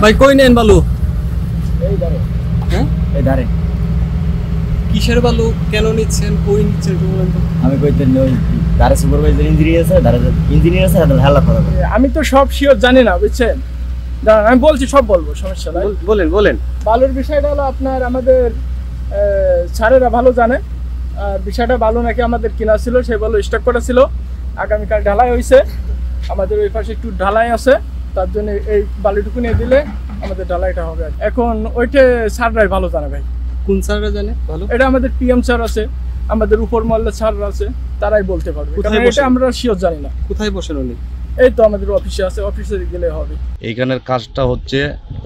ভাই কই নেন বালু? এই ধারে। হ্যাঁ, এই ধারে। কিসের বালু, কেন নিচ্ছেন, কই নিচ্ছেন একটু বলেন তো। আমি কইতে ওই ধারে সুপারভাইজার ইঞ্জিনিয়ার আছে, ধারে ইঞ্জিনিয়ার আছে, তাহলে হেলা করা যাবে। আমি তো সব শিওর জানি না, বুঝছেন? দাঁড়ান, আমি বলছি, সব বলবো, সমস্যা নাই। বলেন বলেন। বালুর বিষয়টা হলো আপনার আমাদের স্যারেরা ভালো জানে। আর বিষয়টা বালু নাকি আমাদের কিনা ছিল, সেই বালু স্টক করা ছিল। আগামীকাল ঢালাই হয়েছে, আমাদের ওই পাশে একটু ঢালাই আছে, তার জন্য এই বালুটুকু নিয়ে দিলে আমাদের ঢালাইটা হবে। এখন ওইটা স্যাররাই ভালো জানে ভাই। কোন স্যাররা জানে ভালো? এটা আমাদের পিএম স্যার আছে, আমাদের উপর মহল্লার স্যাররা আছে, তারাই বলতে পারবে। কোথায় কারণ বসে? এটা আমরা শিওর জানি না। কোথায় বসেন উনি? এই তো আমাদের অফিসে আছে, অফিসে গেলে হবে। এইখানের কাজটা হচ্ছে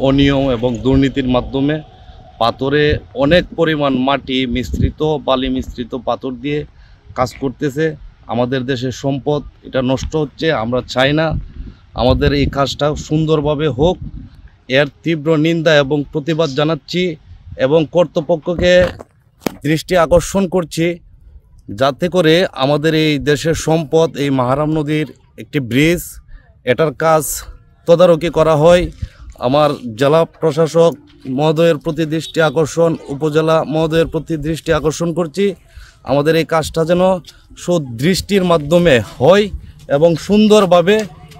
অনিয়ম এবং দুর্নীতির মাধ্যমে পাথরে অনেক পরিমাণ মাটি মিশ্রিত, বালি মিশ্রিত পাথর দিয়ে কাজ করতেছে। আমাদের দেশের সম্পদ এটা নষ্ট হচ্ছে। আমরা চাই না আমাদের এই কাজটা সুন্দরভাবে হোক। এর তীব্র নিন্দা এবং প্রতিবাদ জানাচ্ছি এবং কর্তৃপক্ষকে দৃষ্টি আকর্ষণ করছি, যাতে করে আমাদের এই দেশের সম্পদ, এই মাহারাম নদীর একটি ব্রিজ, এটার কাজ তদারকি করা হয়। আমার জেলা প্রশাসক মহোদয়ের প্রতি দৃষ্টি আকর্ষণ, উপজেলা মহোদয়ের প্রতি দৃষ্টি আকর্ষণ করছি, আমাদের এই কাজটা যেন সুদৃষ্টির মাধ্যমে হয় এবং সুন্দরভাবে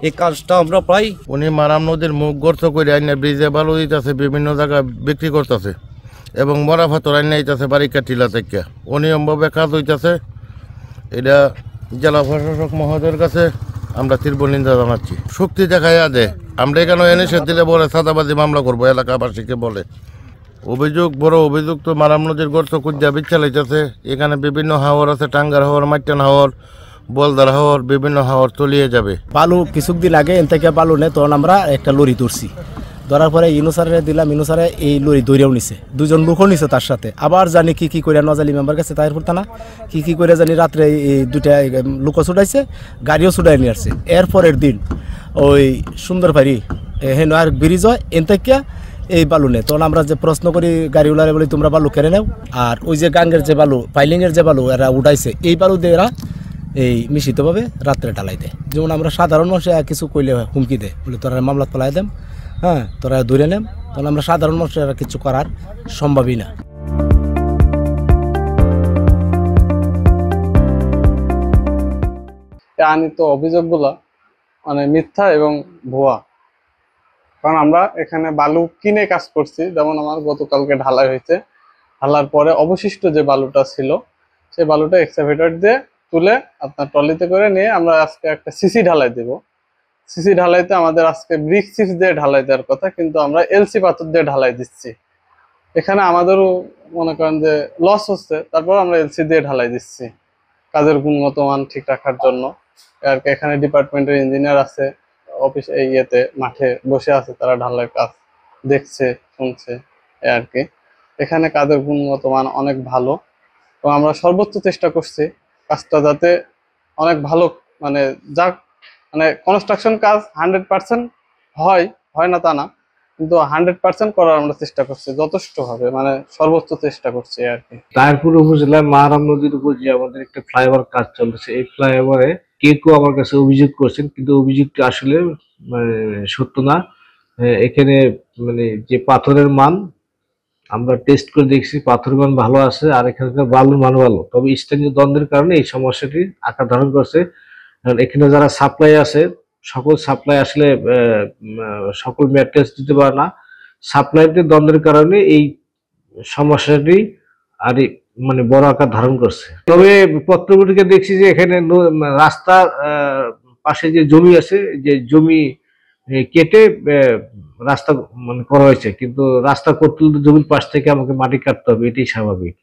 এই কাজটা আমরা পাই। উনি মারাম নদীর মুখ গর্ত করে আইনা ব্রিজে বালু দিতেছে, বিভিন্ন জায়গায় বিক্রি করতেছে এবং মরা ফাতর আইনা দিতেছে বারিকা টিলা থেকে। অনিয়মভাবে কাজ হইতেছে। এটা জেলা প্রশাসক মহোদয়ের কাছে আমরা তীব্র নিন্দা জানাচ্ছি। শক্তি দেখাইয়া দে, আমরা এখানে এনএসএ দিলে বলে সাদাবাজি মামলা করবো, এলাকাবাসীকে বলে। অভিযোগ, বড় অভিযোগ তো মারাম নদীর গর্ত কুদ্যা বিচ্ছালাইতেছে। এখানে বিভিন্ন হাওর আছে, টাঙ্গার হাওর, মাইটান হাওর, বলদার হাওর, বিভিন্ন হাওর তলিয়ে যাবে। বালু কিছুদিন আগে এন থেকে বালু নেই, তখন আমরা একটা লরি তুলছি। ধরার পরে ইনুসারে দিলাম, ইনুসারে এই লরি দৌড়েও নিছে, দুজন লোকও নিছে তার সাথে। আবার জানি কি করে নজালি মেম্বার কাছে তাই পড়তা না, কি করে জানি রাত্রে এই দুইটা লোকও ছুটাইছে, গাড়িও ছুটাই নিয়ে আসছে। এরপরের দিন ওই সুন্দর ভারি হেন আর ব্রিজ হয়, এন থেকে এই বালু নেই। তখন আমরা যে প্রশ্ন করি গাড়িওয়ালারে, বলি তোমরা বালু কেড়ে নাও। আর ওই যে গাঙ্গের যে বালু, পাইলিংয়ের যে বালু এরা উঠাইছে, এই বালু দিয়ে এরা এই মিশ্রিতভাবে রাত্রে ঢালাই দেয়। যেমন আমরা সাধারণ মানুষ কিছু কইলে হুমকি দেয়, বলে তোরা মামলা ফেলাই দেম, হ্যাঁ তোরা ধরে নেম। তখন আমরা সাধারণ মানুষের কিছু করার সম্ভবই না। আনিত অভিযোগগুলো মানে মিথ্যা এবং ভুয়া। কারণ আমরা এখানে বালু কিনে কাজ করছি। যেমন আমার গতকালকে ঢালাই হয়েছে, ঢালার পরে অবশিষ্ট যে বালুটা ছিল, সেই বালুটা এক্সকাভেটর দিয়ে তুলে আপনার ট্রলিতে করে নিয়ে আমরা আজকে একটা সিসি ঢালাই দেব। সিসি ঢালাইতে আমাদের আজকে ব্রিক চিপস দিয়ে ঢালাই দেওয়ার কথা, কিন্তু আমরা এলসি পাথর দিয়ে ঢালাই দিচ্ছি। এখানে আমাদেরও মনে করেন যে লস হচ্ছে, তারপর আমরা এলসি দিয়ে ঢালাই দিচ্ছি কাজের গুণগত মান ঠিক রাখার জন্য। আর কি এখানে ডিপার্টমেন্টের ইঞ্জিনিয়ার আছে, অফিস এই ইয়েতে মাঠে বসে আছে, তারা ঢালাইয়ের কাজ দেখছে, শুনছে। আর কি এখানে কাজের গুণগত মান অনেক ভালো এবং আমরা সর্বোচ্চ চেষ্টা করছি কাজটা যাতে অনেক ভালো, মানে যা মানে কনস্ট্রাকশন কাজ 100% হয় না তা না, কিন্তু 100% করার আমরা চেষ্টা করছি, যথেষ্ট হবে, মানে সর্বোচ্চ চেষ্টা করছি আর কি। তারপুর উপজেলায় মাহারাম নদীর উপর যে আমাদের একটা ফ্লাইওভার কাজ চলছে, এই ফ্লাইওভারে কেউ আমার কাছে অভিযোগ করছেন, কিন্তু অভিযোগটি আসলে মানে সত্য না। এখানে মানে যে পাথরের মান আমরা টেস্ট করে দেখছি, পাথরের মান ভালো আছে, আর এখানকার বালুর মান ভালো। তবে স্থানীয় দ্বন্দ্বের কারণে এই সমস্যাটি আকার ধারণ করছে। কারণ এখানে যারা সাপ্লাই আছে, সকল সাপ্লাই আসলে সকল ম্যাট্রেস দিতে পারে না। সাপ্লাইতে দ্বন্দ্বের কারণে এই সমস্যাটি আর মানে বড় আকার ধারণ করছে। তবে পত্রপত্রিকা দেখছি যে এখানে রাস্তার পাশে যে জমি আছে, যে জমি কেটে রাস্তা মানে করা হয়েছে, কিন্তু রাস্তা করতে জমির পাশ থেকে আমাকে মাটি কাটতে হবে, এটাই স্বাভাবিক।